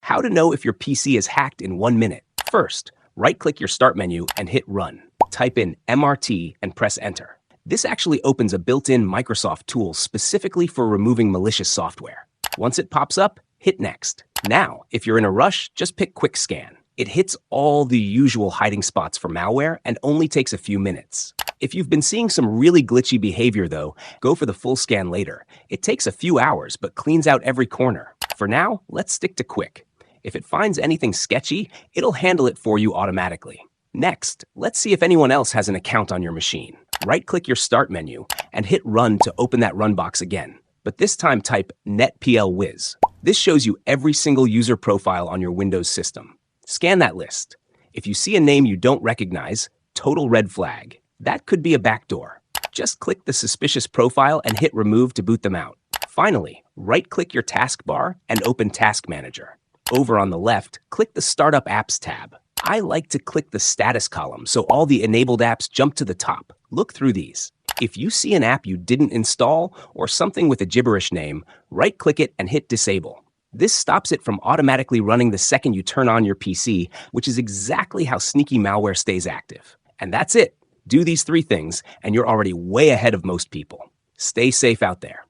How to know if your PC is hacked in 1 minute. First, right-click your Start menu and hit Run. Type in MRT and press Enter. This actually opens a built-in Microsoft tool specifically for removing malicious software. Once it pops up, hit Next. Now, if you're in a rush, just pick Quick Scan. It hits all the usual hiding spots for malware and only takes a few minutes. If you've been seeing some really glitchy behavior though, go for the full scan later. It takes a few hours but cleans out every corner. For now, let's stick to Quick. If it finds anything sketchy, it'll handle it for you automatically. Next, let's see if anyone else has an account on your machine. Right-click your Start menu and hit Run to open that run box again. But this time type netplwiz. This shows you every single user profile on your Windows system. Scan that list. If you see a name you don't recognize, total red flag. That could be a backdoor. Just click the suspicious profile and hit Remove to boot them out. Finally, right-click your taskbar and open Task Manager. Over on the left, click the Startup Apps tab. I like to click the status column so all the enabled apps jump to the top. Look through these. If you see an app you didn't install or something with a gibberish name, right-click it and hit Disable. This stops it from automatically running the second you turn on your PC, which is exactly how sneaky malware stays active. And that's it. Do these 3 things, and you're already way ahead of most people. Stay safe out there.